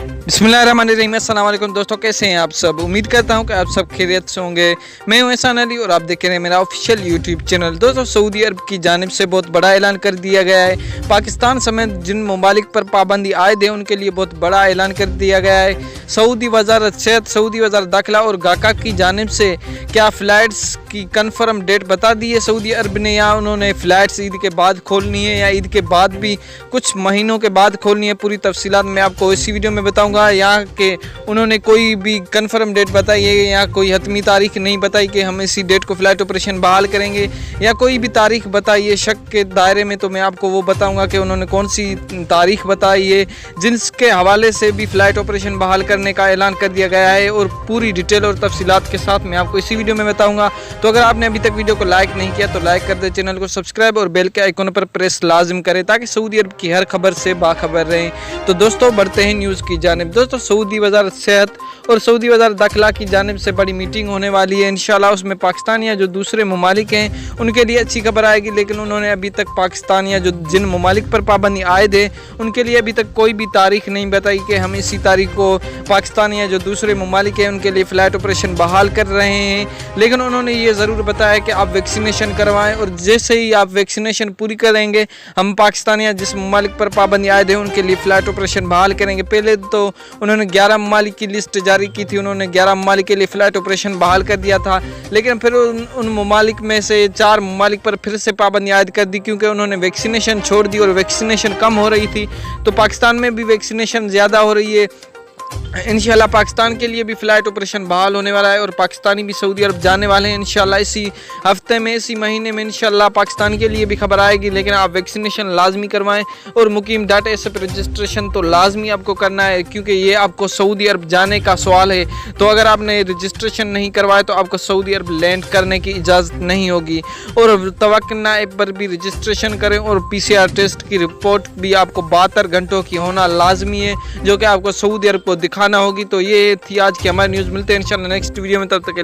बिस्मिल्लाहिर्रहमानिर्रहीम। अस्सलाम वालेकुम दोस्तों, कैसे हैं आप सब। उम्मीद करता हूं कि आप सब खैरियत से होंगे। मैं हूं एहसान अली और आप देख रहे हैं मेरा ऑफिशियल यूट्यूब चैनल। दोस्तों, सऊदी अरब की जानिब से बहुत बड़ा ऐलान कर दिया गया है। पाकिस्तान समेत जिन ममालिक पर पाबंदी आयद है उनके लिए बहुत बड़ा ऐलान कर दिया गया है। सऊदी वजारत सेहत, सऊदी वजारत दाखिला और गाका की जानिब से क्या फ़्लाइट्स की कन्फर्म डेट बता दी है सऊदी अरब ने, या उन्होंने फ़्लाइट्स ईद के बाद खोलनी है या ईद के बाद भी कुछ महीनों के बाद खोलनी है। पूरी तफसीलात मैं आपको इसी वीडियो में बताऊंगा। यहाँ के उन्होंने कोई भी कन्फर्म डेट बताई है या कोई हतमी तारीख नहीं बताई कि हम इसी डेट को फ़्लाइट ऑपरेशन बहाल करेंगे, या कोई भी तारीख बताई है शक के दायरे में, तो मैं आपको वो बताऊंगा कि उन्होंने कौन सी तारीख बताई है जिसके हवाले से भी फ़्लाइट ऑपरेशन बहाल करने का ऐलान कर दिया गया है। और पूरी डिटेल और तफसीलात के साथ मैं आपको इसी वीडियो में बताऊंगा। तो अगर आपने अभी तक वीडियो को लाइक नहीं किया तो लाइक कर दे, चैनल को सब्सक्राइब और बेल के आइकन पर प्रेस लाजिम करें ताकि सऊदी अरब की हर खबर से बाखबर रहें। तो दोस्तों, बढ़ते हैं न्यूज़ की जानिब। दोस्तों, सऊदी वजारत सेहत और सऊदी वजारत दाखिला की जानिब से बड़ी मीटिंग होने वाली है। इंशाल्लाह उसमें पाकिस्तानिया जो दूसरे ममालिक हैं उनके लिए अच्छी खबर आएगी, लेकिन उन्होंने अभी तक पाकिस्तानिया जो जिन ममालिक पर पाबंदी आयद है उनके लिए अभी तक कोई भी तारीख नहीं बताई कि हम इसी तारीख को पाकिस्तानिया जो दूसरे ममालिक हैं उनके लिए फ़्लाइट ऑपरेशन बहाल कर रहे हैं। लेकिन उन्होंने ये ज़रूर बताया कि आप वैक्सीनेशन करवाएं और जैसे ही आप वैक्सीनेशन पूरी करेंगे हम पाकिस्तानिया जिस ममालिक पर पाबंदी आयद है उनके लिए फ़्लाइट ऑपरेशन बहाल करेंगे। पहले तो उन्होंने 11 ममालिक की लिस्ट जारी की थी, उन्होंने 11 ममालिक के लिए फ़्लाइट ऑपरेशन बहाल कर दिया था, लेकिन फिर उन ममालिक में से 4 ममालिक पर फिर से पाबंदी आयद कर दी क्योंकि उन्होंने वैक्सीनेशन छोड़ दी और वैक्सीनेशन कम हो रही थी। तो पाकिस्तान में भी वैक्सीनेशन ज़्यादा हो रही है। इंशाल्लाह पाकिस्तान के लिए भी फ़्लाइट ऑपरेशन बहाल होने वाला है और पाकिस्तानी भी सऊदी अरब जाने वाले हैं इंशाल्लाह इसी हफ्ते में, इसी महीने में इंशाल्लाह पाकिस्तान के लिए भी खबर आएगी। लेकिन आप वैक्सीनेशन लाजमी करवाएं और मुकीम डाटा ऐसे पर रजिस्ट्रेशन तो लाजमी आपको करना है क्योंकि ये आपको सऊदी अरब जाने का सवाल है। तो अगर आपने रजिस्ट्रेशन नहीं करवाया तो आपको सऊदी अरब लैंड करने की इजाज़त नहीं होगी। और तवक्कुना ऐप पर भी रजिस्ट्रेशन करें और PCR टेस्ट की रिपोर्ट भी आपको 72 घंटों की होना लाजमी है, जो कि आपको सऊदी अरब को दिखाना होगी। तो ये थी आज की हमारी न्यूज़। मिलते हैं इंशाल्लाह नेक्स्ट वीडियो में, तब तक के लिए।